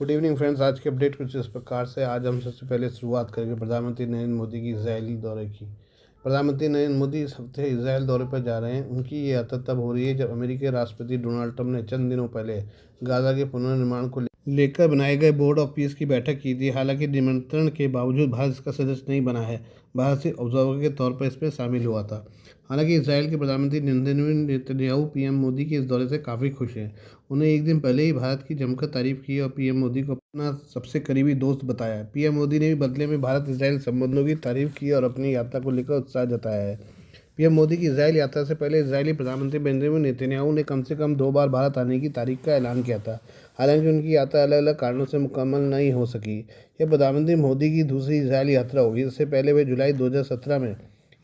Good evening friends. आज की update कुछ इस प्रकार से। आज हम सबसे पहले शुरुआत करेंगे प्रधानमंत्री नरेंद्र मोदी की इजरायली दौरे की। प्रधानमंत्री नरेंद्र मोदी इस हफ्ते इजरायल दौरे पर जा रहे हैं। उनकी ये यात्रा तब हो रही है जब अमेरिकी राष्ट्रपति डोनाल्ड ट्रंप ने चंद दिनों पहले गाजा के पुनर्निर्माण को लेकर बनाए गए बोर्ड ऑफ पीस की बैठक की थी। हालांकि निमंत्रण के बावजूद भारत इसका सदस्य नहीं बना है। भारत सिर्फ ऑब्जर्वर के तौर पर इसमें शामिल हुआ था। हालांकि इसराइल के प्रधानमंत्री नेतन्याहू पीएम मोदी के इस दौरे से काफ़ी खुश हैं। उन्हें एक दिन पहले ही भारत की जमकर तारीफ की और पीएम मोदी को अपना सबसे करीबी दोस्त बताया। पीएम मोदी ने भी बदले में भारत इसराइल संबंधों की तारीफ की और अपनी यात्रा को लेकर उत्साह जताया है। पीएम मोदी की इसराइल यात्रा से पहले इजरायली प्रधानमंत्री बेंजामिन नेतन्याहू ने कम से कम 2 बार भारत आने की तारीख का ऐलान किया था। हालांकि उनकी यात्रा अलग अलग कारणों से मुकम्मल नहीं हो सकी। यह प्रधानमंत्री मोदी की दूसरी इसराइल यात्रा होगी। इससे पहले वे जुलाई 2017 में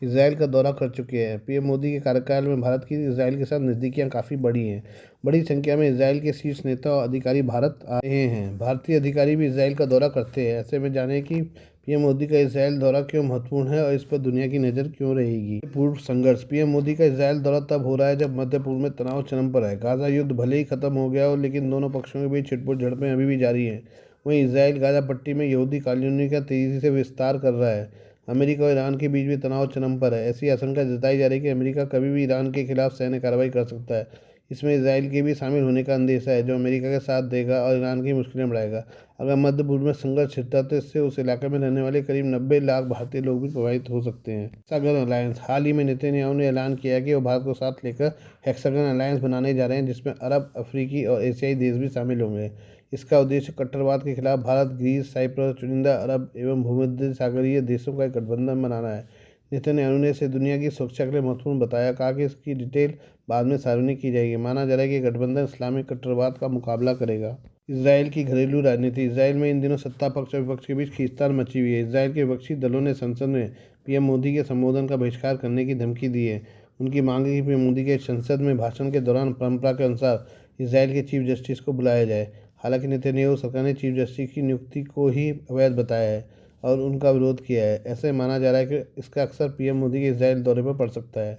इसराइल का दौरा कर चुके हैं। पीएम मोदी के कार्यकाल में भारत की इसराइल के साथ नज़दीकियां काफ़ी बढ़ी हैं। बड़ी संख्या में इसराइल के शीर्ष नेता और अधिकारी भारत आ रहे हैं। भारतीय अधिकारी भी इसराइल का दौरा करते हैं। ऐसे में जाने कि पीएम मोदी का इसराइल दौरा क्यों महत्वपूर्ण है और इस पर दुनिया की नज़र क्यों रहेगी। पूर्व संघर्ष। पीएम मोदी का इसराइल दौरा तब हो रहा है जब मध्य पूर्व में तनाव चरम पर है। गाजा युद्ध भले ही खत्म हो गया हो, लेकिन दोनों पक्षों के बीच छिटपुट झड़पें अभी भी जारी हैं। वहीं इसराइल गाजा पट्टी में यहूदी कॉलोनी का तेजी से विस्तार कर रहा है। अमेरिका और ईरान के बीच भी तनाव चरम पर है। ऐसी आशंका जताई जा रही है कि अमेरिका कभी भी ईरान के खिलाफ सैन्य कार्रवाई कर सकता है। इसमें इसराइल के भी शामिल होने का अंदेशा है, जो अमेरिका का साथ देगा और ईरान की मुश्किलें बढ़ाएगा। अगर मध्य पूर्व में संघर्ष छिड़ता है तो इससे उस इलाके में रहने वाले करीब 90 लाख भारतीय लोग भी प्रभावित हो सकते हैं। Hexagon alliance. हाल ही में नेतन्याहू ने ऐलान किया है कि वो भारत को साथ लेकर हेक्सागन अलायंस बनाने जा रहे हैं, जिसमें अरब, अफ्रीकी और एशियाई देश भी शामिल होंगे। इसका उद्देश्य कट्टरवाद के खिलाफ भारत, ग्रीस, साइप्रस, चुनिंदा अरब एवं भूमध्य सागरीय देशों का एक गठबंधन बनाना है। नेतन्याहू ने इसे दुनिया की सुरक्षा के लिए महत्वपूर्ण बताया। कहा कि इसकी डिटेल बाद में सार्वजनिक की जाएगी। माना जा रहा है कि गठबंधन इस्लामिक कट्टरवाद का मुकाबला करेगा। इसराइल की घरेलू राजनीति। इसराइल में इन दिनों सत्ता पक्ष और विपक्ष के बीच खींचतान मची हुई है। इसराइल के विपक्षी दलों ने संसद में पीएम मोदी के संबोधन का बहिष्कार करने की धमकी दी है। उनकी मांग है कि पीएम मोदी के संसद में भाषण के दौरान परंपरा के अनुसार इसराइल के चीफ जस्टिस को बुलाया जाए। हालांकि नेतन्याहू सरकार ने चीफ जस्टिस की नियुक्ति को ही अवैध बताया है और उनका विरोध किया है। ऐसे माना जा रहा है कि इसका असर पीएम मोदी के इसराइल दौरे पर पड़ सकता है।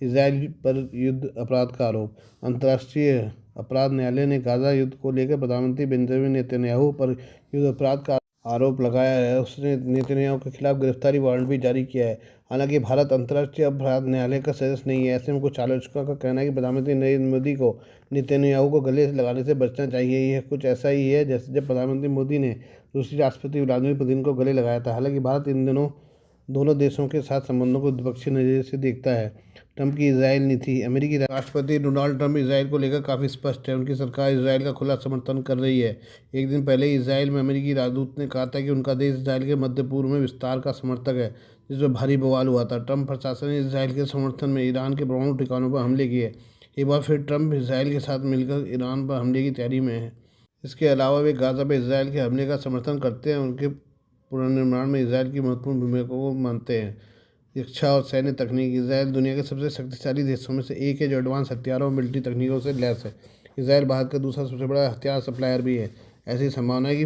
इसराइल पर युद्ध अपराध का आरोप। अंतर्राष्ट्रीय अपराध न्यायालय ने गाजा युद्ध को लेकर प्रधानमंत्री बेंजामिन नेतन्याहू पर युद्ध अपराध का आरोप लगाया है। उसने नेतन्याहू के खिलाफ गिरफ्तारी वारंट भी जारी किया है। हालांकि भारत अंतर्राष्ट्रीय अपराध न्यायालय का सदस्य नहीं है। ऐसे में कुछ आलोचकों का कहना है कि प्रधानमंत्री नरेंद्र मोदी को नेतन्याहू को गले लगाने से बचना चाहिए। यह कुछ ऐसा ही है जैसे जब प्रधानमंत्री मोदी ने रूसी राष्ट्रपति व्लादिमीर पुतिन को गले लगाया था। हालांकि भारत इन दिनों दोनों देशों के साथ संबंधों को द्विपक्षीय नज़रिए से देखता है। ट्रंप की इसराइल नीति। अमेरिकी राष्ट्रपति डोनाल्ड ट्रंप इसराइल को लेकर काफ़ी स्पष्ट है। उनकी सरकार इसराइल का खुला समर्थन कर रही है। एक दिन पहले ही इसराइल में अमेरिकी राजदूत ने कहा था कि उनका देश इसराइल के मध्य पूर्व में विस्तार का समर्थक है, जिसमें भारी बवाल हुआ था। ट्रंप प्रशासन ने इसराइल के समर्थन में ईरान के परमाणु ठिकानों पर हमले किए। एक बार फिर ट्रंप इसराइल के साथ मिलकर ईरान पर हमले की तैयारी में है। इसके अलावा वे गाजा पर इसराइल के हमले का समर्थन करते हैं। उनके पुनर्निर्माण में इसराइल की महत्वपूर्ण भूमिका को मानते हैं। रक्षा और सैन्य तकनीक। इसराइल दुनिया के सबसे शक्तिशाली देशों में से एक है, जो एडवांस हथियारों और मिलिट्री तकनीकों से लैस है। इसराइल भारत का दूसरा सबसे बड़ा हथियार सप्लायर भी है। ऐसी संभावना है कि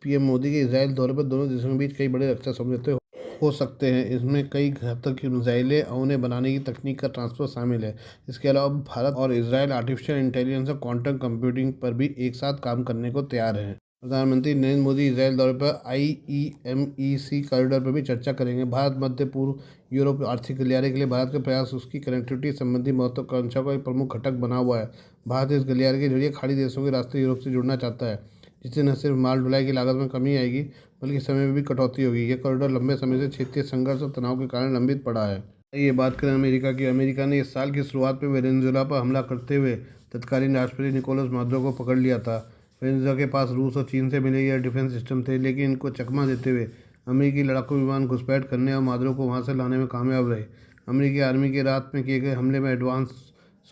पीएम मोदी के इसराइल दौरे पर दोनों देशों के बीच कई बड़े रक्षा समझौते हो सकते हैं। इसमें कई घातक मिसाइलें और उन्हें बनाने की तकनीक का ट्रांसफर शामिल है। इसके अलावा भारत और इसराइल आर्टिफिशियल इंटेलिजेंस और क्वांटम कंप्यूटिंग पर भी एक साथ काम करने को तैयार हैं। प्रधानमंत्री नरेंद्र मोदी इसराइल दौरे पर IEMEC कॉरिडोर पर भी चर्चा करेंगे। भारत, मध्य पूर्व, यूरोप आर्थिक गलियारे के लिए भारत के प्रयास उसकी कनेक्टिविटी संबंधी महत्वाकांक्षा का एक प्रमुख घटक बना हुआ है। भारत इस गलियारे के जरिए खाड़ी देशों के रास्ते यूरोप से जुड़ना चाहता है, जिससे न सिर्फ माल ढुलाई की लागत में कमी आएगी, बल्कि समय में भी कटौती होगी। यह कॉरिडोर लंबे समय से क्षेत्रीय संघर्ष और तनाव के कारण लंबित पड़ा है। ये बात करें अमेरिका की। अमेरिका ने इस साल की शुरुआत में वेनेजुएला पर हमला करते हुए तत्कालीन राष्ट्रपति निकोलस मादुरो को पकड़ लिया था। वेनेजुएला के पास रूस और चीन से मिले एयर डिफेंस सिस्टम थे, लेकिन इनको चकमा देते हुए अमेरिकी लड़ाकू विमान घुसपैठ करने और मादुरो को वहां से लाने में कामयाब रहे। अमेरिकी आर्मी के रात में किए गए हमले में एडवांस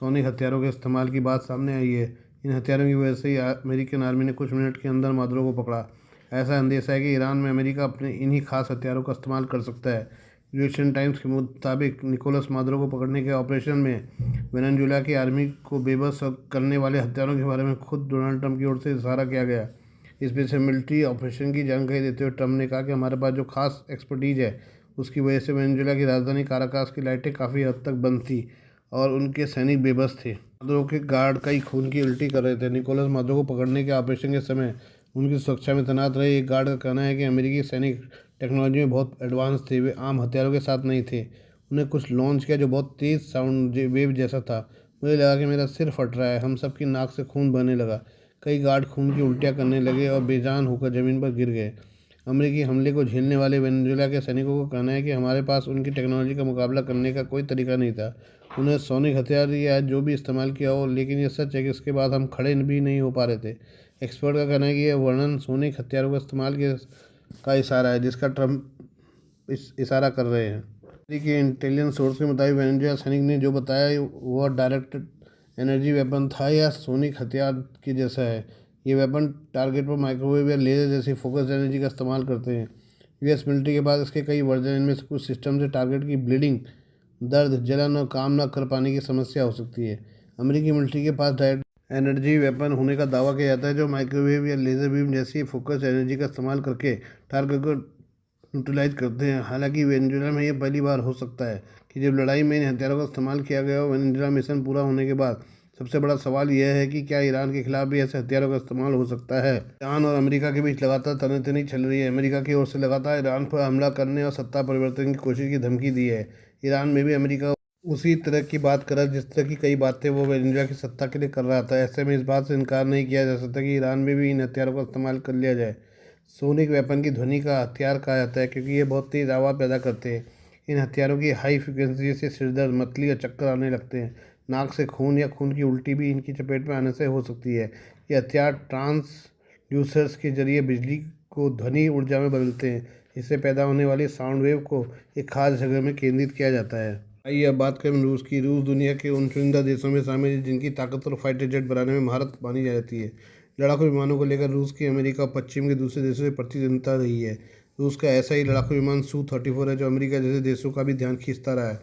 सोनिक हथियारों के इस्तेमाल की बात सामने आई है। इन हथियारों की वजह से ही अमेरिकन आर्मी ने कुछ मिनट के अंदर मादुरो को पकड़ा। ऐसा अंदेशा है कि ईरान में अमेरिका अपने इन्हीं खास हथियारों का इस्तेमाल कर सकता है। यूएसएन टाइम्स के मुताबिक निकोलस मादुरो को पकड़ने के ऑपरेशन में वेनेजुएला की आर्मी को बेबस करने वाले हथियारों के बारे में खुद डोनाल्ड ट्रंप की ओर से इशारा किया गया। इस स्पेशल मिलिट्री ऑपरेशन की जानकारी देते हुए ट्रंप ने कहा कि हमारे पास जो खास एक्सपर्टीज है, उसकी वजह से वेनेजुएला की राजधानी काराकास की लाइटें काफ़ी हद तक बंद थी और उनके सैनिक बेबस थे। मादुरो के गार्ड कई खून की उल्टी कर रहे थे। निकोलस मादुरो को पकड़ने के ऑपरेशन के समय उनकी सुरक्षा में तैनात रहे। एक गार्ड का कहना है कि अमेरिकी सैनिक टेक्नोलॉजी में बहुत एडवांस थे, वे आम हथियारों के साथ नहीं थे। उन्हें कुछ लॉन्च किया जो बहुत तेज़ साउंड वेव जैसा था। मुझे लगा कि मेरा सिर फट रहा है। हम सब की नाक से खून बहने लगा। कई गार्ड खून की उल्टियाँ करने लगे और बेजान होकर ज़मीन पर गिर गए। अमेरिकी हमले को झेलने वाले वेनेजुएला के सैनिकों का कहना है कि हमारे पास उनकी टेक्नोलॉजी का मुकाबला करने का कोई तरीका नहीं था। उन्हें सोनिक हथियार या जो भी इस्तेमाल किया हो, लेकिन ये सच है कि इसके बाद हम खड़े भी नहीं हो पा रहे थे। एक्सपर्ट का कहना है कि यह वर्णन सोनिक हथियारों का इस्तेमाल का इशारा है, जिसका ट्रंप इशारा कर रहे हैं। अमेरिकी इंटेलिजेंस सोर्स के मुताबिक वेनेजुएला सैनिक ने जो बताया वह डायरेक्ट एनर्जी वेपन था या सोनिक हथियार के जैसा है। ये वेपन टारगेट पर माइक्रोवेव या लेजर जैसी फोकस एनर्जी का इस्तेमाल करते हैं। यूएस मिलिट्री के पास इसके कई वर्जन, इनमें से कुछ सिस्टम से टारगेट की ब्लीडिंग, दर्द, जलन और काम न कर पाने की समस्या हो सकती है। अमेरिकी मिलिट्री के पास डायरेक्ट एनर्जी वेपन होने का दावा किया जाता है जो माइक्रोवेव या लेज़र बीम जैसी फोकस एनर्जी का इस्तेमाल करके टारगेट को न्यूट्रलाइज करते हैं। हालांकि वेनेजुएला में यह पहली बार हो सकता है कि जब लड़ाई में इन हथियारों का इस्तेमाल किया गया हो। वेनेजुएला मिशन पूरा होने के बाद सबसे बड़ा सवाल यह है कि क्या ईरान के खिलाफ भी ऐसे हथियारों का इस्तेमाल हो सकता है। ईरान और अमेरिका के बीच लगातार तनातनी चल रही है। अमेरिका की ओर से लगातार ईरान पर हमला करने और सत्ता परिवर्तन की कोशिश की धमकी दी है। ईरान में भी अमेरिका उसी तरह की बात कर रहा है जिस तरह की कई बातें वो वेनेजुएला की सत्ता के लिए कर रहा था। ऐसे में इस बात से इनकार नहीं किया जा सकता कि ईरान में भी इन हथियारों का इस्तेमाल कर लिया जाए। सोनिक वेपन की ध्वनि का हथियार कहा जाता है क्योंकि ये बहुत तेज़ आवाज़ पैदा करते हैं। इन हथियारों की हाई फ्रिक्वेंसी से सिरदर्द, मतली और चक्कर आने लगते हैं। नाक से खून या खून की उल्टी भी इनकी चपेट में आने से हो सकती है। ये हथियार ट्रांसड्यूसर्स के जरिए बिजली को ध्वनि ऊर्जा में बदलते हैं। इससे पैदा होने वाली साउंड वेव को एक खास जगह में केंद्रित किया जाता है। आइए अब बात करें रूस की। रूस दुनिया के उन चुनिंदा देशों में शामिल है जिनकी ताकतवर फाइटर जेट बनाने में महारत मानी जाती है। लड़ाकू विमानों को लेकर रूस की अमेरिका और पश्चिम के दूसरे देशों से प्रतिद्वंदिता रही है। रूस का ऐसा ही लड़ाकू विमान Su-34 है जो अमेरिका जैसे देशों का भी ध्यान खींचता रहा है।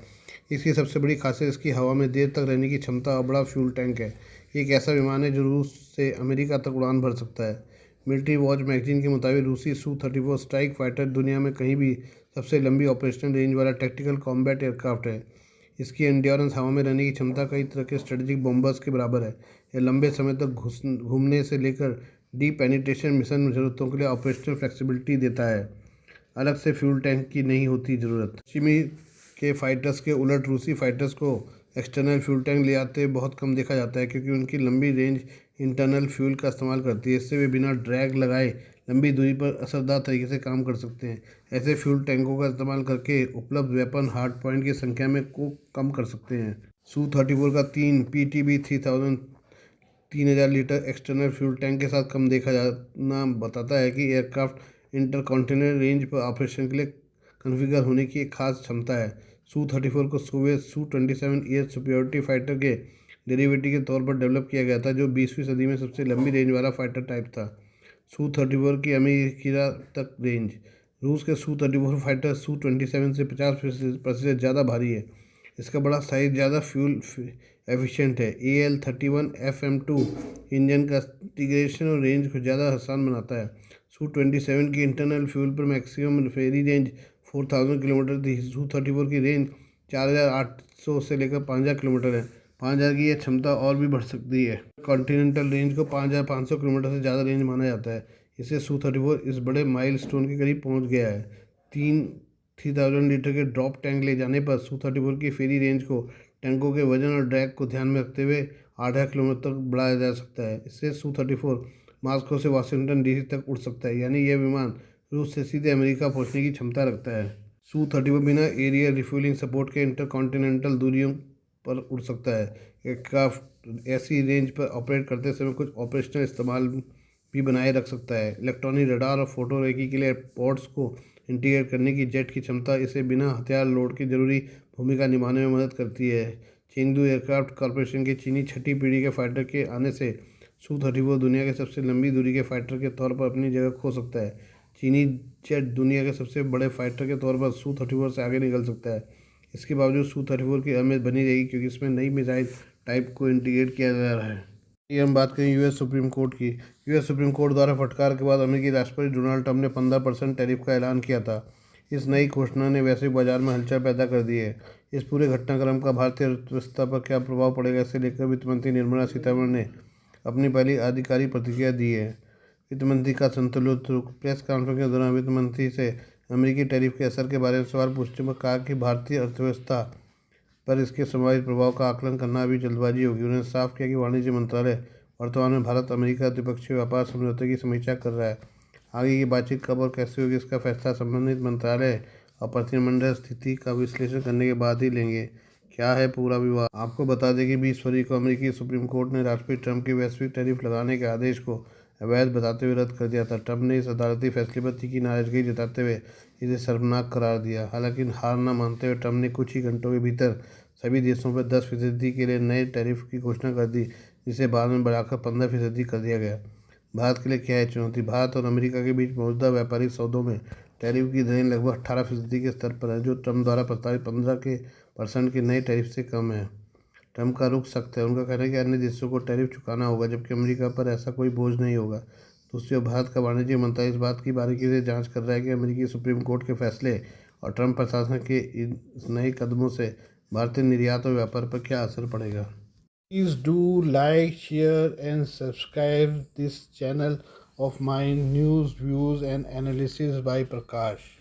इसकी सबसे बड़ी खासियत इसकी हवा में देर तक रहने की क्षमता और बड़ा फ्यूल टैंक है। एक ऐसा विमान है जो रूस से अमेरिका तक उड़ान भर सकता है। मिलिट्री वॉच मैगजीन के मुताबिक रूसी Su-34 स्ट्राइक फाइटर दुनिया में कहीं भी सबसे लंबी ऑपरेशनल रेंज वाला टैक्टिकल कॉम्बैट एयरक्राफ्ट है। इसकी एंड्योरेंस, हवा में रहने की क्षमता कई तरह के स्ट्रेटेजिक बॉम्बर्स के बराबर है। यह लंबे समय तक घूमने से लेकर डीप पेनिट्रेशन मिशन ज़रूरतों के लिए ऑपरेशनल फ्लेक्सिबिलिटी देता है। अलग से फ्यूल टैंक की नहीं होती ज़रूरत। पश्चिमी के फाइटर्स के उलट रूसी फाइटर्स को एक्सटर्नल फ्यूल टैंक ले आते बहुत कम देखा जाता है क्योंकि उनकी लंबी रेंज इंटरनल फ्यूल का इस्तेमाल करती है। इससे वे बिना ड्रैग लगाए लंबी दूरी पर असरदार तरीके से काम कर सकते हैं। ऐसे फ्यूल टैंकों का इस्तेमाल करके उपलब्ध वेपन हार्ड पॉइंट की संख्या में को कम कर सकते हैं। Su-34 का 3 PTB-3000 3000 litre external fuel tank के साथ कम देखा जाना बताता है कि एयरक्राफ्ट इंटरकॉन्टिनेंटल रेंज पर ऑपरेशन के लिए कॉन्फ़िगर होने की एक खास क्षमता है। Su-34 को सोवियत Su-27 सुपरियॉरिटी फाइटर के डेरिवेटिव के तौर पर डेवलप किया गया था जो 20वीं सदी में सबसे लंबी रेंज वाला फाइटर टाइप था। Su-34 की अमेरिका तक रेंज। रूस के Su-34 फाइटर Su-27 से 50% ज़्यादा भारी है। इसका बड़ा साइज ज़्यादा फ्यूल एफिशिएंट है। AL-31 FM2 इंजन का इंटीग्रेशन और रेंज को ज़्यादा आसान बनाता है। Su-27 की इंटरनल फ्यूल पर मैक्सिमम फेरी रेंज 4000 किलोमीटर थी। Su-34 की रेंज 4800 से लेकर 5000 किलोमीटर है। 5000 की यह क्षमता और भी बढ़ सकती है। कॉन्टिनेंटल रेंज को 5500 किलोमीटर से ज़्यादा रेंज माना जाता है। इससे Su-34 इस बड़े माइलस्टोन के करीब पहुंच गया है। 3000 लीटर के ड्रॉप टैंक ले जाने पर Su-34 की फेरी रेंज को टैंकों के वजन और ड्रैग को ध्यान में रखते हुए 8000 किलोमीटर तक बढ़ाया जा सकता है। इससे Su-34 मॉस्को से वाशिंगटन DC तक उड़ सकता है, यानी यह विमान रूस से सीधे अमेरिका पहुंचने की क्षमता रखता है। Su-34 बिना एरियल रिफ्यूलिंग सपोर्ट के इंटरकॉन्टिनेंटल दूरियों पर उड़ सकता है। एयरक्राफ्ट ऐसी रेंज पर ऑपरेट करते समय कुछ ऑपरेशनल इस्तेमाल भी बनाए रख सकता है। इलेक्ट्रॉनिक रडार और फोटो रेकी के लिए पोर्ट्स को इंटीग्रेट करने की जेट की क्षमता इसे बिना हथियार लोड की जरूरी भूमिका निभाने में मदद करती है। चेंगडू एयरक्राफ्ट कॉरपोरेशन के चीनी छठी पीढ़ी के फाइटर के आने से Su-34 दुनिया के सबसे लंबी दूरी के फाइटर के तौर पर अपनी जगह खो सकता है। चीनी जेट दुनिया के सबसे बड़े फाइटर के तौर पर Su-34 से आगे निकल सकता है। इसके बावजूद Su-34 की अहमियत बनी रहेगी क्योंकि इसमें नई मिसाइल टाइप को इंटीग्रेट किया जा रहा है। ये हम बात करें यूएस सुप्रीम कोर्ट की। यूएस सुप्रीम कोर्ट द्वारा फटकार के बाद अमेरिकी राष्ट्रपति डोनाल्ड ट्रंप ने 15% टैरिफ का ऐलान किया था। इस नई घोषणा ने वैश्विक बाजार में हलचल पैदा कर दी है। इस पूरे घटनाक्रम का भारतीय अर्थव्यवस्था पर क्या प्रभाव पड़ेगा, इसे लेकर वित्त मंत्री निर्मला सीतारमण ने अपनी पहली आधिकारिक प्रतिक्रिया दी है। वित्त मंत्री का संतुलित रुख। प्रेस कॉन्फ्रेंस के दौरान वित्त मंत्री से अमेरिकी टैरिफ के असर के बारे में सवाल पूछते हुए कहा कि भारतीय अर्थव्यवस्था पर इसके संभावित प्रभाव का आकलन करना अभी जल्दबाजी होगी। उन्होंने साफ किया कि वाणिज्य मंत्रालय वर्तमान में भारत अमेरिका द्विपक्षीय व्यापार समझौते की समीक्षा कर रहा है। आगे की बातचीत कब और कैसे होगी इसका फैसला संबंधित मंत्रालय और प्रतिनिधिमंडल स्थिति का विश्लेषण करने के बाद ही लेंगे। क्या है पूरा विवाद? आपको बता दें कि 20 फरवरी को अमेरिकी सुप्रीम कोर्ट ने राष्ट्रपति ट्रंप के वैश्विक टैरिफ लगाने के आदेश को अवैध बताते हुए रद्द कर दिया था। ट्रंप ने इस अदालती फैसले पर तीखी नाराजगी जताते हुए इसे शर्मनाक करार दिया। हालांकि हार न मानते हुए ट्रंप ने कुछ ही घंटों के भीतर सभी देशों पर 10% के लिए नए टैरिफ की घोषणा कर दी, जिसे बाद में बढ़ाकर 15% कर दिया गया। भारत के लिए क्या है चुनौती? भारत और अमेरिका के बीच मौजूदा व्यापारिक सौदों में टैरिफ की दरें लगभग 18% के स्तर पर है, जो ट्रंप द्वारा प्रस्तावित 15% के नए टैरिफ से कम है। ट्रंप का रुख सख्त है। उनका कहना है कि अन्य देशों को टैरिफ चुकाना होगा, जबकि अमेरिका पर ऐसा कोई बोझ नहीं होगा। दूसरी ओर भारत का वाणिज्य मंत्रालय इस बात की बारीकी से जांच कर रहा है कि अमेरिकी सुप्रीम कोर्ट के फैसले और ट्रंप प्रशासन के इन नए कदमों से भारतीय निर्यात और व्यापार पर क्या असर पड़ेगा। Please do like, share and subscribe this channel of mine, news, views and analysis by Prakash.